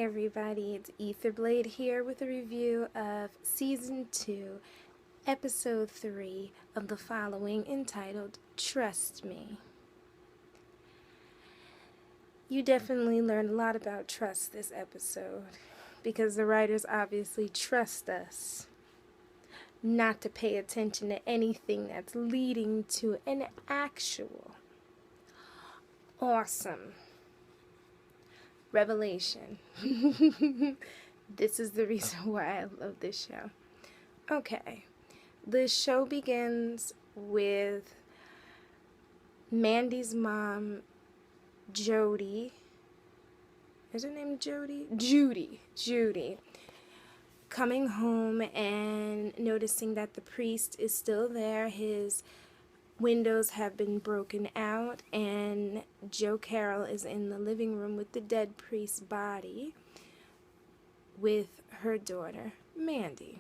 everybody, it's Etherblade here with a review of Season 2, Episode 3 of the following, entitled Trust Me. You definitely learned a lot about trust this episode, because the writers obviously trust us not to pay attention to anything that's leading to an actual awesome revelation. This is the reason why I love this show. Okay, the show begins with Mandy's mom, Jody. Is her name Jody? Judy. Coming home and noticing that the priest is still there. His windows have been broken out, and Joe Carroll is in the living room with the dead priest's body with her daughter, Mandy.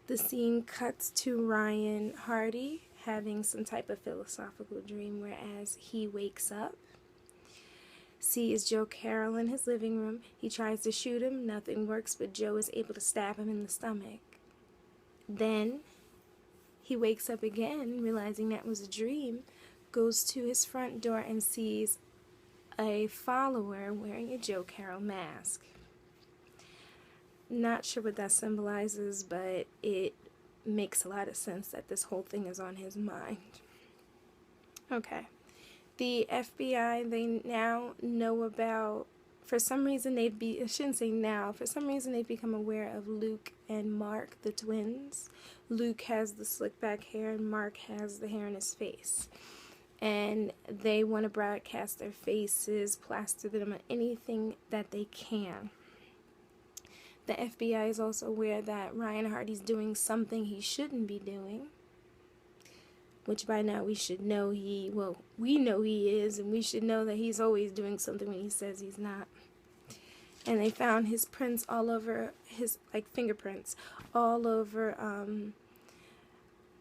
The scene cuts to Ryan Hardy having some type of philosophical dream, whereas he wakes up, sees Joe Carroll in his living room. He tries to shoot him, nothing works, but Joe is able to stab him in the stomach. Then he wakes up again, realizing that was a dream, goes to his front door and sees a follower wearing a Joe Carroll mask. Not sure what that symbolizes, but it makes a lot of sense that this whole thing is on his mind. Okay. The FBI, they now know about, for some reason I shouldn't say now, for some reason they've become aware of Luke and Mark, the twins. Luke has the slick back hair and Mark has the hair in his face. And they want to broadcast their faces, plaster them, anything that they can. The FBI is also aware that Ryan Hardy's doing something he shouldn't be doing, which by now we should know we know he is, and we should know that he's always doing something when he says he's not. And they found his prints all over, his fingerprints all over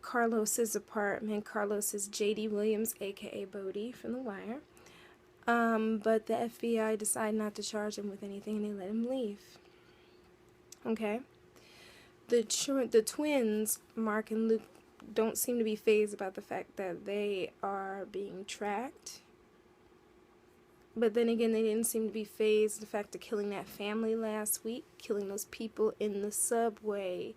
Carlos's apartment. Carlos is J.D. Williams, aka Bodhi from The Wire. But the FBI decided not to charge him with anything, and they let him leave. Okay? The twins, Mark and Luke, don't seem to be fazed about the fact that they are being tracked. But then again, they didn't seem to be fazed the fact of killing that family last week, killing those people in the subway,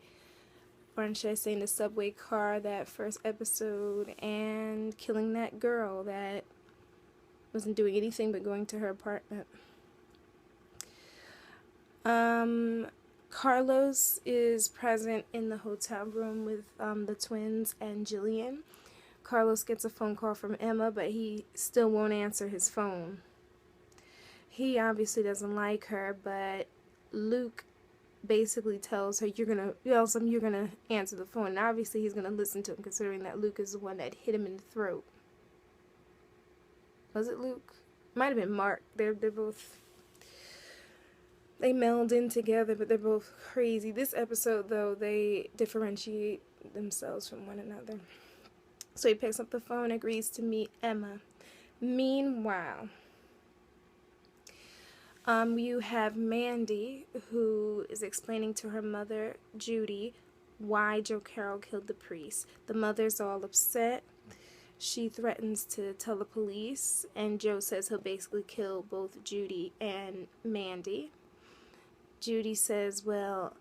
or should I say in the subway car that first episode, and killing that girl that wasn't doing anything but going to her apartment. Carlos is present in the hotel room with the twins and Jillian. Carlos gets a phone call from Emma, but he still won't answer his phone. He obviously doesn't like her, but Luke basically tells him you're gonna answer the phone. And obviously he's gonna listen to him, considering that Luke is the one that hit him in the throat. Was it Luke? Might have been Mark. They're both. They meld in together, but they're both crazy. This episode, though, they differentiate themselves from one another. So he picks up the phone, agrees to meet Emma. Meanwhile, you have Mandy, who is explaining to her mother, Judy, why Joe Carroll killed the priest. The mother's all upset. She threatens to tell the police, and Joe says he'll basically kill both Judy and Mandy. Judy says, well,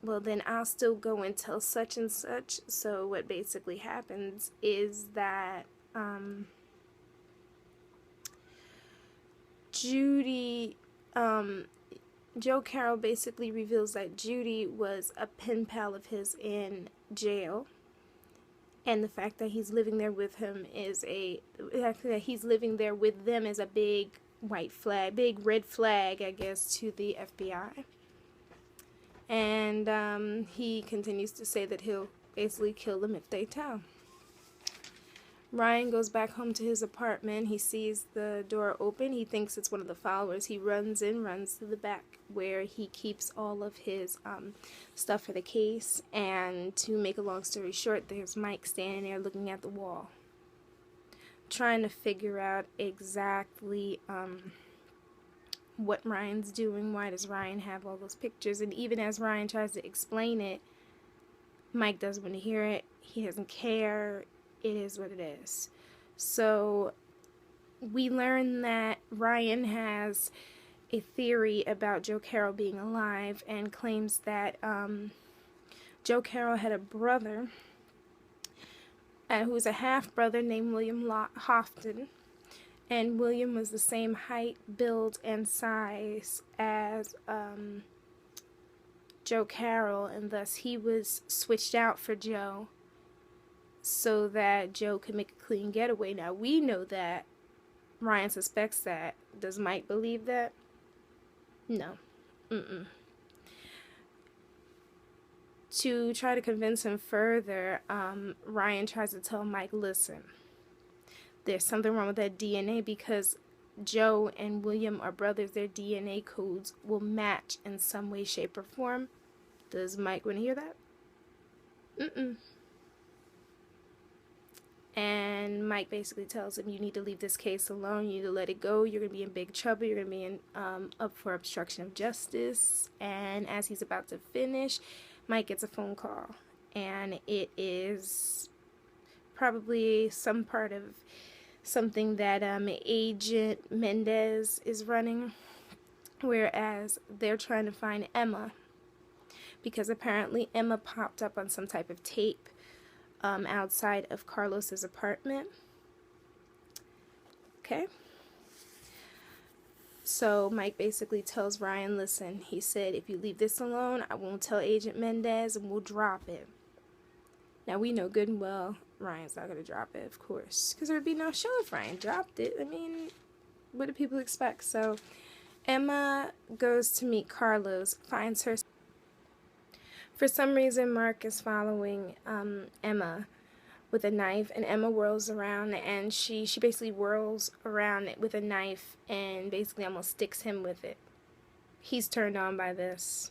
then I'll still go and tell such and such. So what basically happens is that Joe Carroll basically reveals that Judy was a pen pal of his in jail. And the fact that he's living there with him is he's living there with them is a big white flag, big red flag, I guess, to the FBI. And he continues to say that he'll basically kill them if they tell. Ryan goes back home to his apartment. He sees the door open. He thinks it's one of the followers. He runs to the back where he keeps all of his stuff for the case. And to make a long story short, there's Mike standing there looking at the wall, trying to figure out exactly what Ryan's doing. Why does Ryan have all those pictures? And even as Ryan tries to explain it, Mike doesn't want to hear it. He doesn't care. It is what it is. So we learn that Ryan has a theory about Joe Carroll being alive and claims that Joe Carroll had a brother who was a half-brother named William Houghton. And William was the same height, build, and size as Joe Carroll, and thus he was switched out for Joe so that Joe could make a clean getaway. Now, we know that. Ryan suspects that. Does Mike believe that? No. To try to convince him further, Ryan tries to tell Mike, listen, there's something wrong with that DNA because Joe and William are brothers. Their DNA codes will match in some way, shape, or form. Does Mike want to hear that? And Mike basically tells him, you need to leave this case alone. You need to let it go. You're going to be in big trouble. You're going to be up for obstruction of justice. And as he's about to finish, Mike gets a phone call. And it is probably some part of something that Agent Mendez is running, whereas they're trying to find Emma, because apparently Emma popped up on some type of tape outside of Carlos's apartment. Okay. So Mike basically tells Ryan, listen, he said, if you leave this alone, I won't tell Agent Mendez and we'll drop it. Now, we know good and well Ryan's not going to drop it, of course, because there would be no show if Ryan dropped it. I mean, what do people expect? So Emma goes to meet Carlos, finds her. For some reason, Mark is following Emma with a knife, and Emma whirls around, and she basically whirls around it with a knife and basically almost sticks him with it. He's turned on by this.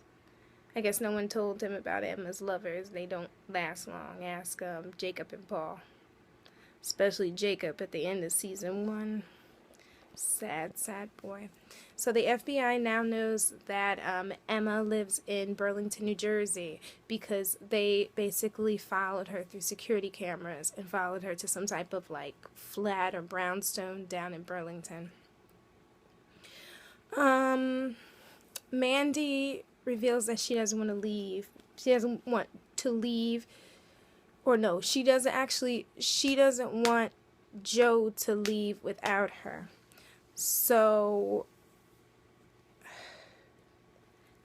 I guess no one told him about Emma's lovers. They don't last long. Ask Jacob and Paul. Especially Jacob at the end of season 1. Sad, sad boy. So the FBI now knows that Emma lives in Burlington, New Jersey, because they basically followed her through security cameras and followed her to some type of like flat or brownstone down in Burlington. Mandy reveals that she doesn't want to leave. She doesn't want to leave, or no, she doesn't want Joe to leave without her. So,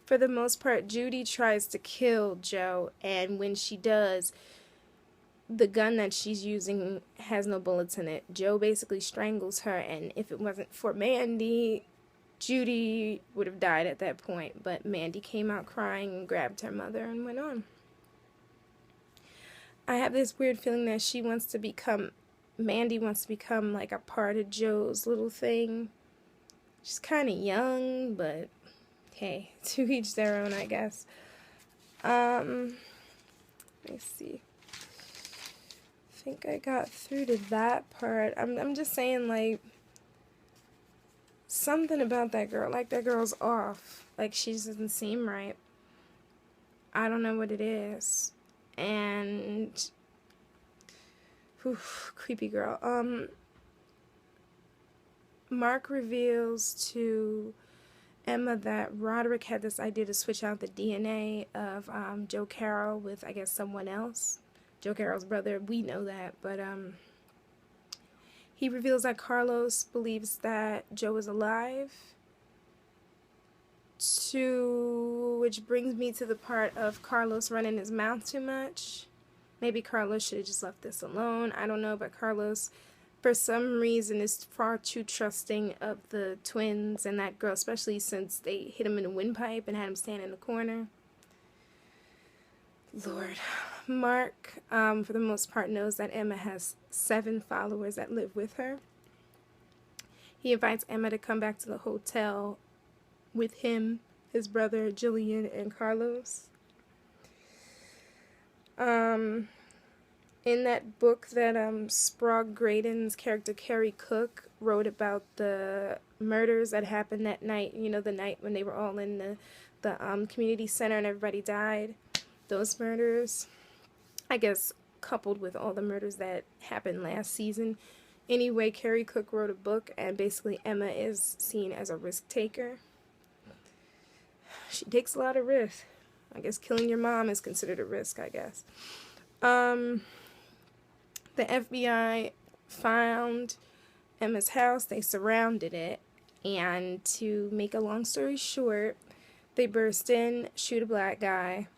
for the most part, Judy tries to kill Joe, and when she does, the gun that she's using has no bullets in it. Joe basically strangles her, and if it wasn't for Mandy, Judy would have died at that point. But Mandy came out crying and grabbed her mother and went on. I have this weird feeling that Mandy wants to become like a part of Joe's little thing. She's kind of young, but hey, to each their own, I guess. Let me see. I think I got through to that part. I'm just saying, like, something about that girl. Like, that girl's off. Like, she just doesn't seem right. I don't know what it is. And creepy girl. Mark reveals to Emma that Roderick had this idea to switch out the DNA of Joe Carroll with, I guess, someone else. Joe Carroll's brother. We know that, but he reveals that Carlos believes that Joe is alive. Which brings me to the part of Carlos running his mouth too much. Maybe Carlos should have just left this alone. I don't know, but Carlos, for some reason, is far too trusting of the twins and that girl, especially since they hit him in a windpipe and had him stand in the corner. Lord. Mark, for the most part, knows that Emma has 7 followers that live with her. He invites Emma to come back to the hotel with him, his brother, Jillian, and Carlos. in that book that Sprague Graydon's character Carrie Cook wrote about the murders that happened that night, you know, the night when they were all in the community center and everybody died, those murders, I guess coupled with all the murders that happened last season. Anyway, Carrie Cook wrote a book, and basically Emma is seen as a risk taker. She takes a lot of risk. I guess killing your mom is considered a risk, I guess. The FBI found Emma's house. They surrounded it. And to make a long story short, they burst in, shoot a black guy,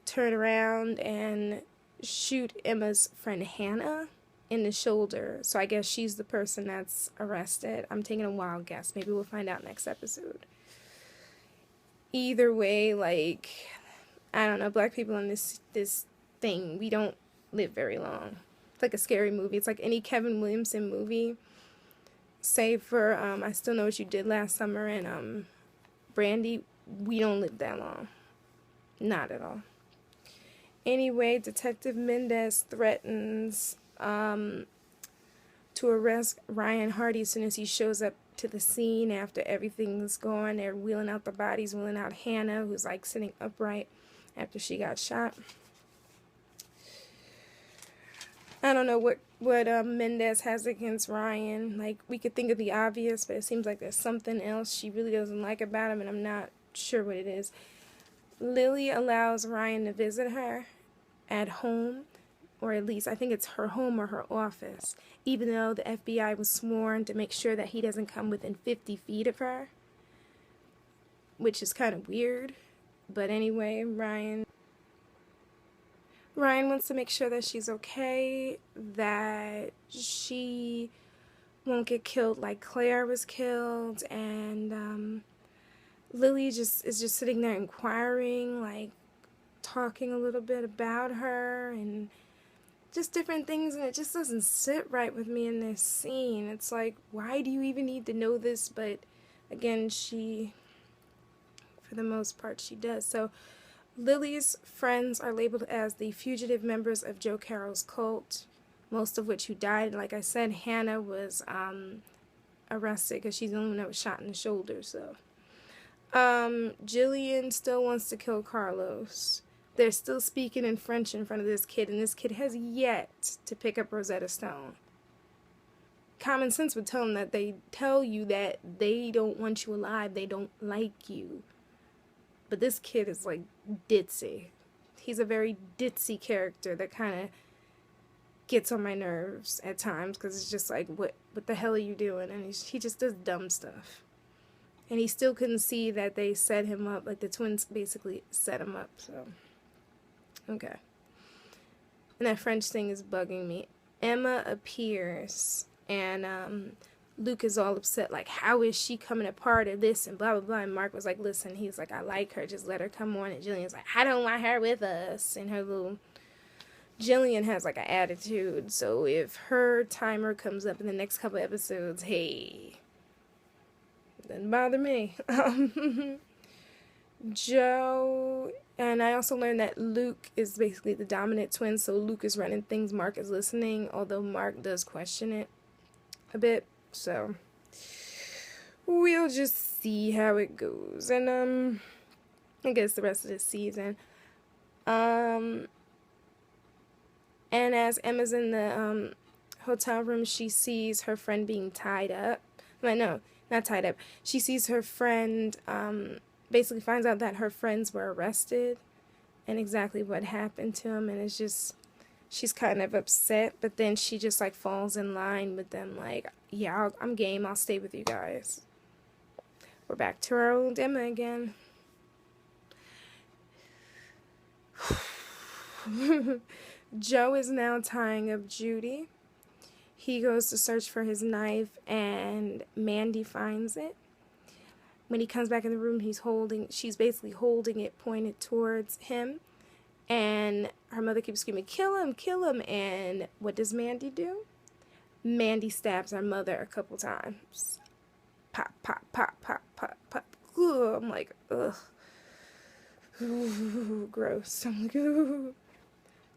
turn around and shoot Emma's friend Hannah in the shoulder. So I guess she's the person that's arrested. I'm taking a wild guess. Maybe we'll find out next episode. Either way, like, I don't know, black people in this thing, we don't live very long. It's like a scary movie. It's like any Kevin Williamson movie, save for I Still Know What You Did Last Summer and Brandy. We don't live that long. Not at all. Anyway, Detective Mendez threatens to arrest Ryan Hardy as soon as he shows up to the scene after everything's gone. They're wheeling out the bodies, wheeling out Hannah, who's like sitting upright after she got shot. I don't know what Mendez has against Ryan. Like, we could think of the obvious, but it seems like there's something else she really doesn't like about him, and I'm not sure what it is. Lily allows Ryan to visit her at home, or at least I think it's her home or her office, even though the FBI was sworn to make sure that he doesn't come within 50 feet of her, which is kind of weird. But anyway, Ryan wants to make sure that she's okay, that she won't get killed like Claire was killed, and Lily is just sitting there inquiring, like talking a little bit about her and just different things, and it just doesn't sit right with me in this scene. It's like, why do you even need to know this? But again, she, for the most part, she does. So Lily's friends are labeled as the fugitive members of Joe Carroll's cult, most of which who died. Like I said, Hannah was arrested because she's the only one that was shot in the shoulder. So Jillian still wants to kill Carlos. They're still speaking in French in front of this kid, and this kid has yet to pick up Rosetta Stone. Common sense would tell them that they tell you that they don't want you alive, they don't like you. But this kid is like ditzy. He's a very ditzy character that kind of gets on my nerves at times, because it's just like, what the hell are you doing? And he just does dumb stuff. And he still couldn't see that they set him up, like the twins basically set him up, so. Okay. And that French thing is bugging me. Emma appears, and Luke is all upset, like, how is she coming a part of this, and blah, blah, blah. And Mark was like, listen, he's like, I like her, just let her come on. And Jillian's like, I don't want her with us. And her little, Jillian has like an attitude, so if her timer comes up in the next couple episodes, hey, doesn't bother me. Joe, and I also learned that Luke is basically the dominant twin, so Luke is running things, Mark is listening, although Mark does question it a bit, so we'll just see how it goes. And I guess the rest of this season, and as Emma's in the hotel room, she sees her friend being tied up. Well, no, not tied up. She sees her friend, basically finds out that her friends were arrested and exactly what happened to them, and it's just, she's kind of upset, but then she just like falls in line with them, like, yeah, I'm game, I'll stay with you guys. We're back to our old Emma again. Joe is now tying up Judy. He goes to search for his knife, and Mandy finds it. When he comes back in the room, she's basically holding it pointed towards him, and her mother keeps screaming, kill him, kill him, and what does Mandy do? Mandy stabs her mother a couple times. Pop, pop, pop, pop, pop, pop. Ugh, I'm like, ugh. Ooh, gross. I'm like, ooh.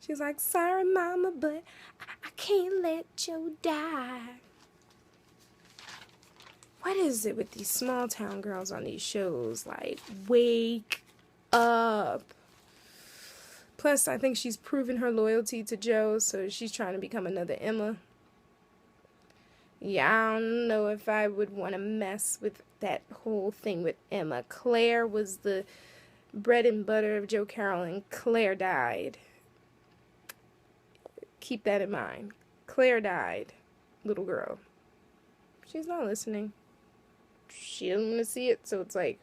She's like, sorry, mama, but I can't let Joe die. What is it with these small town girls on these shows? Like, wake up. Plus, I think she's proven her loyalty to Joe, so she's trying to become another Emma. Yeah, I don't know if I would want to mess with that whole thing with Emma. Claire was the bread and butter of Joe Carroll, and Claire died. Keep that in mind. Claire died. Little girl. She's not listening. She doesn't want to see it, so it's like,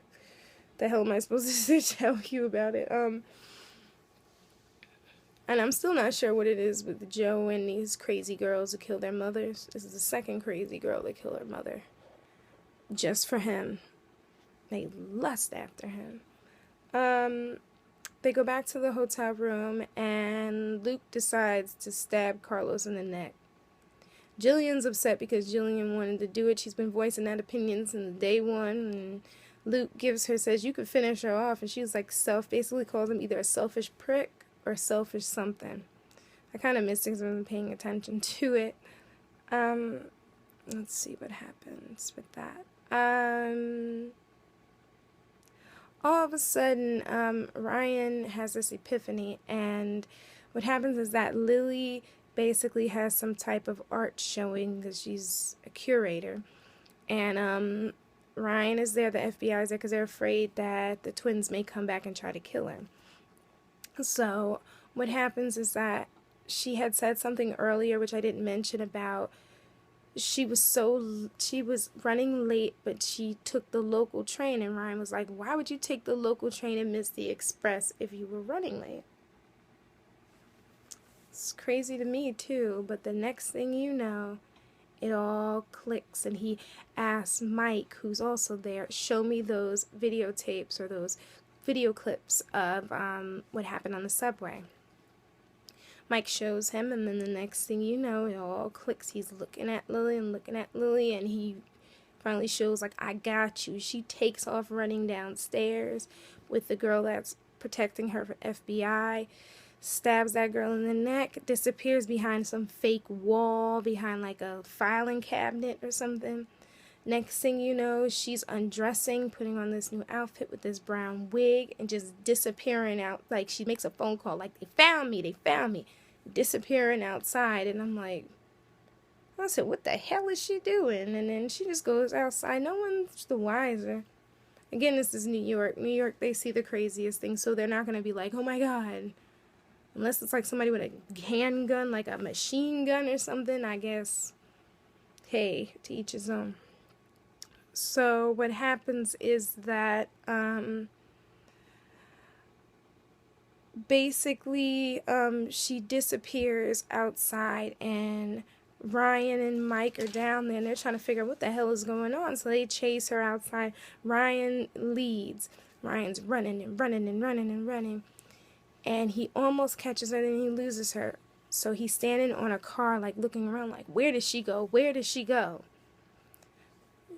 the hell am I supposed to tell you about it? And I'm still not sure what it is with Joe and these crazy girls who kill their mothers. This is the second crazy girl to kill her mother. Just for him. They lust after him. They go back to the hotel room, and Luke decides to stab Carlos in the neck. Jillian's upset because Jillian wanted to do it. She's been voicing that opinion since day one, and Luke says, you could finish her off, and she's like, basically calls him either a selfish prick or selfish something. I kind of missed things. I wasn't paying attention to it. Let's see what happens with that. All of a sudden, Ryan has this epiphany, and what happens is that Lily basically has some type of art showing because she's a curator, and Ryan is there, the FBI is there, because they're afraid that the twins may come back and try to kill her. So what happens is that she had said something earlier, which I didn't mention, about she was running late, but she took the local train, and Ryan was like, why would you take the local train and miss the express if you were running late? It's crazy to me too, but the next thing you know, it all clicks, and he asks Mike, who's also there, show me those videotapes or those video clips of what happened on the subway. Mike shows him, and then the next thing you know, it all clicks. He's looking at Lily and looking at Lily, and he finally shows, like, I got you. She takes off running downstairs with the girl that's protecting her from FBI, stabs that girl in the neck, disappears behind some fake wall, behind like a filing cabinet or something. Next thing you know, she's undressing, putting on this new outfit with this brown wig, and just disappearing out. Like, she makes a phone call, like, they found me, disappearing outside. And I'm like, I said, what the hell is she doing? And then she just goes outside. No one's the wiser. Again, this is New York. New York, they see the craziest things, so they're not going to be like, oh my God. Unless it's like somebody with a handgun, like a machine gun or something, I guess. Hey, to each his own. So what happens is that basically she disappears outside, and Ryan and Mike are down there, and they're trying to figure out what the hell is going on. So they chase her outside. Ryan leads. Ryan's running and running and running and running, and he almost catches her, and he loses her. So he's standing on a car, like looking around, like, where did she go? Where did she go?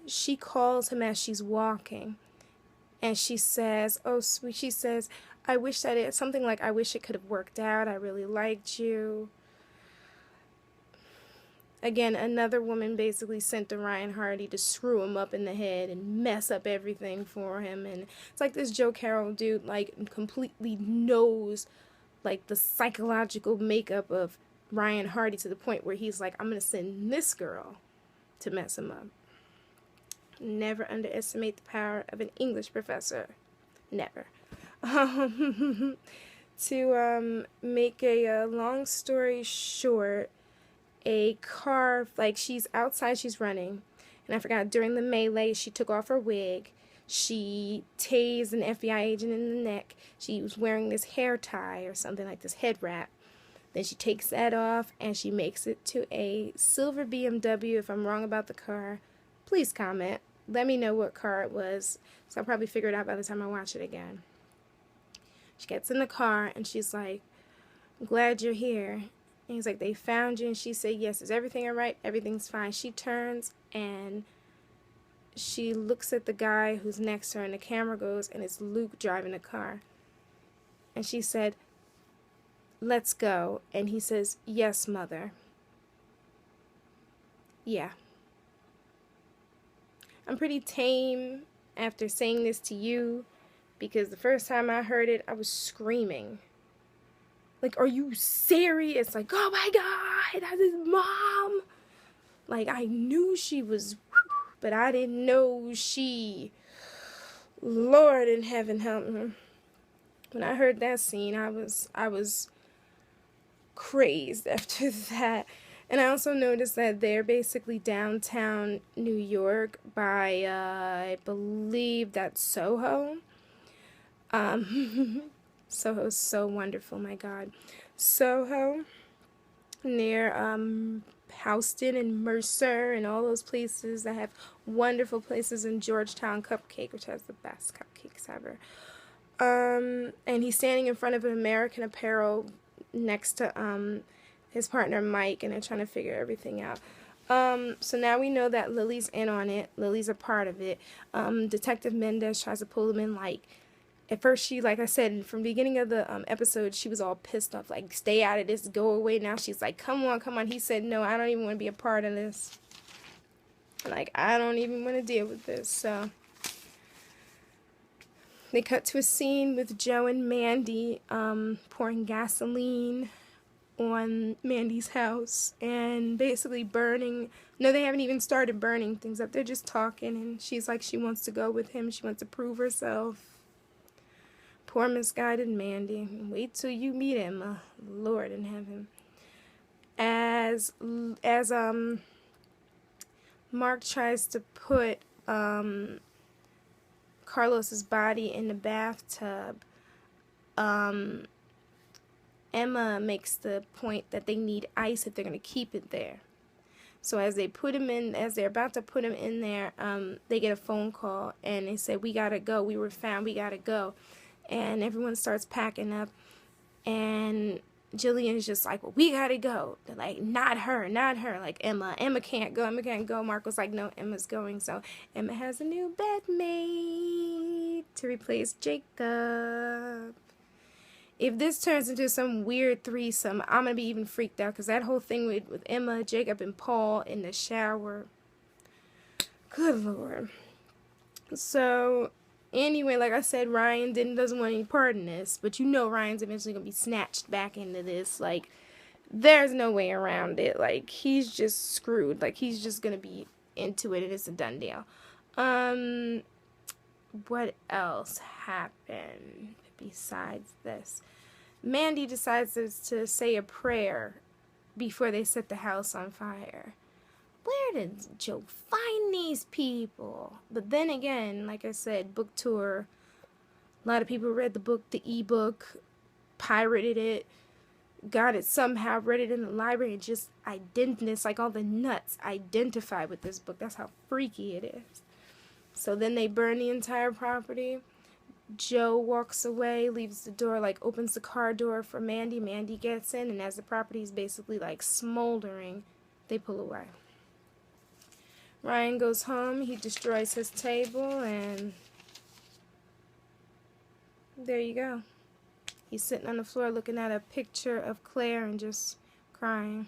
She calls him as she's walking, and she says, oh, sweet, she says, I wish that it, something like, I wish it could have worked out. I really liked you. Again, another woman basically sent to Ryan Hardy to screw him up in the head and mess up everything for him. And it's like this Joe Carroll dude, like, completely knows, like, the psychological makeup of Ryan Hardy to the point where he's like, I'm going to send this girl to mess him up. Never underestimate the power of an English professor. Never. To make a long story short, a car, like, she's outside, she's running, and I forgot, during the melee, she took off her wig, she tased an FBI agent in the neck, she was wearing this hair tie or something, like this head wrap. Then she takes that off, and she makes it to a silver BMW. If I'm wrong about the car, please comment. Let me know what car it was, so I'll probably figure it out by the time I watch it again. She gets in the car, and she's like, I'm glad you're here. And he's like, they found you? And she said, yes. Is everything all right? Everything's fine. She turns, and she looks at the guy who's next to her, and the camera goes, and it's Luke driving the car. And she said, let's go. And he says, yes, mother. Yeah. I'm pretty tame after saying this to you, because the first time I heard it, I was screaming. Like, are you serious? Like, oh my God, that's his mom. Like, I knew she was, but I didn't know she, Lord in heaven help me. When I heard that scene, I was crazed after that. And I also noticed that they're basically downtown New York by, I believe that's Soho. Soho's so wonderful, my God. Soho, near Houston and Mercer and all those places that have wonderful places, in Georgetown Cupcake, which has the best cupcakes ever. And he's standing in front of an American Apparel next to his partner Mike, and they're trying to figure everything out. So now we know that Lily's in on it. Lily's a part of it. Detective Mendez tries to pull them in. Like, at first she, like I said, from the beginning of the episode, she was all pissed off, like, stay out of this, go away. Now she's like, come on, come on. He said, no, I don't even want to be a part of this. Like, I don't even want to deal with this. So they cut to a scene with Joe and Mandy pouring gasoline on Mandy's house and basically burning. No, they haven't even started burning things up. They're just talking, and she's like, she wants to go with him. She wants to prove herself. Poor misguided Mandy. Wait till you meet Emma. Lord in heaven. As Mark tries to put Carlos's body in the bathtub, Emma makes the point that they need ice if they're going to keep it there. So as they put him in, as they're about to put him in there, they get a phone call, and they say, we gotta go. We were found. We gotta go. And everyone starts packing up, and Jillian's just like, well, we gotta go. They're like, not her, not her. Like, Emma can't go, Emma can't go. Mark was like, no, Emma's going. So Emma has a new bedmate to replace Jacob. If this turns into some weird threesome, I'm gonna be even freaked out, because that whole thing with Emma, Jacob, and Paul in the shower, good Lord. So anyway, like I said, Ryan doesn't want any part in this, but you know Ryan's eventually going to be snatched back into this. Like, there's no way around it. Like, he's just screwed. Like, he's just going to be into it, and it's a done deal. What else happened besides this? Mandy decides to say a prayer before they set the house on fire. Where did Joe find these people? But then again, like I said, book tour. A lot of people read the book, the ebook, pirated it, got it somehow, read it in the library, and just it's like all the nuts identify with this book. That's how freaky it is. So then they burn the entire property. Joe walks away, leaves the door, like opens the car door for Mandy. Mandy gets in, and as the property is basically like smoldering, they pull away. Ryan goes home, he destroys his table, and there you go. He's sitting on the floor looking at a picture of Claire and just crying.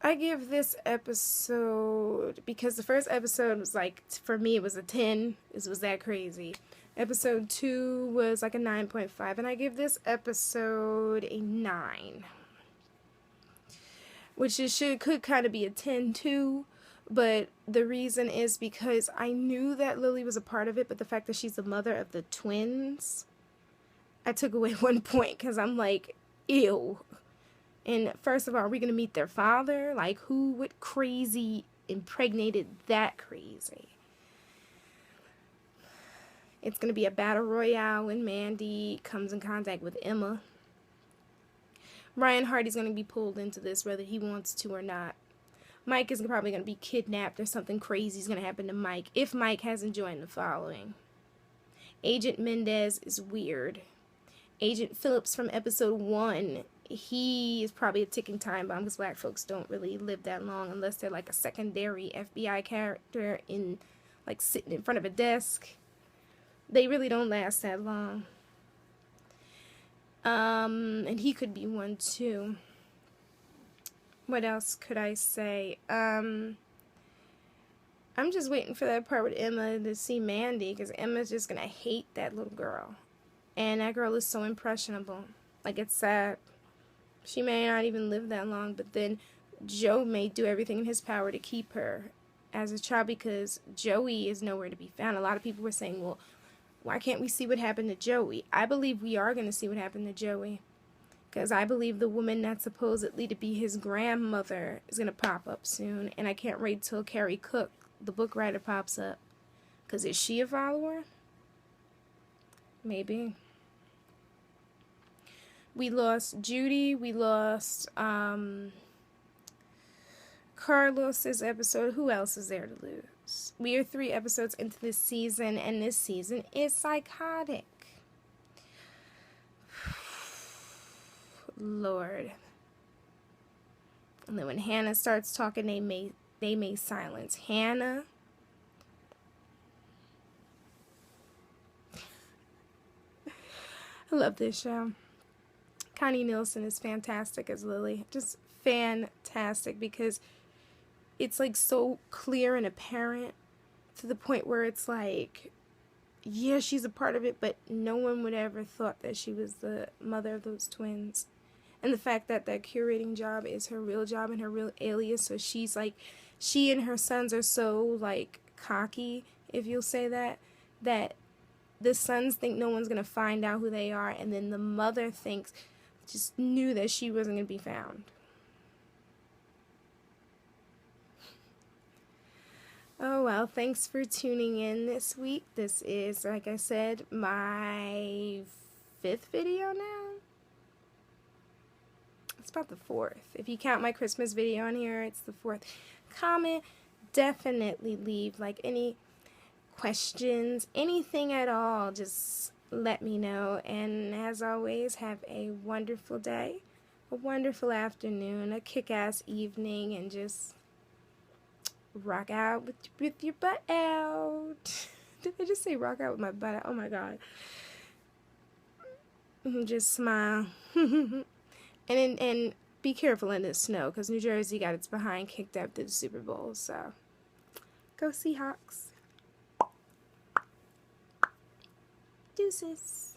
I give this episode, because the first episode was like, for me it was a 10, it was that crazy. Episode 2 was like a 9.5, and I give this episode a 9. Which could kind of be a 10 too, but the reason is because I knew that Lily was a part of it, but the fact that she's the mother of the twins, I took away 1 point, because I'm like, ew. And first of all, are we going to meet their father? Like, what crazy impregnated that crazy? It's going to be a battle royale when Mandy comes in contact with Emma. Ryan Hardy's going to be pulled into this whether he wants to or not. Mike is probably going to be kidnapped, or something crazy is going to happen to Mike if Mike hasn't joined the following. Agent Mendez is weird. Agent Phillips from episode 1, he is probably a ticking time bomb, because black folks don't really live that long unless they're like a secondary FBI character in, like, sitting in front of a desk. They really don't last that long. And he could be one too. What else could I say? I'm just waiting for that part with Emma to see Mandy, because Emma's just gonna hate that little girl. And that girl is so impressionable. Like, it's sad. She may not even live that long, but then Joe may do everything in his power to keep her as a child, because Joey is nowhere to be found. A lot of people were saying, well, why can't we see what happened to Joey? I believe we are going to see what happened to Joey, because I believe the woman that's supposedly to be his grandmother is going to pop up soon, and I can't wait till Carrie Cook, the book writer, pops up. Because is she a follower? Maybe. We lost Judy. We lost Carlos's episode. Who else is there to lose? We are 3 episodes into this season, and this season is psychotic. Lord. And then when Hannah starts talking, they may silence Hannah. I love this show. Connie Nielsen is fantastic as Lily. Just fantastic, because it's like so clear and apparent to the point where it's like, yeah, she's a part of it, but no one would ever thought that she was the mother of those twins. And the fact that that curating job is her real job and her real alias, so she's like, she and her sons are so like cocky, if you'll say that the sons think no one's going to find out who they are, and then the mother just knew that she wasn't going to be found. Oh well, thanks for tuning in this week. This is, like I said, my 5th video now. It's about the 4th. If you count my Christmas video on here, it's the 4th. Comment, definitely leave like any questions, anything at all, just let me know. And as always, have a wonderful day, a wonderful afternoon, a kick-ass evening, and just rock out with your butt out. Did I just say rock out with my butt out? Oh my god. Just smile. and be careful in the snow, because New Jersey got its behind kicked after the Super Bowl, so go Seahawks. Deuces.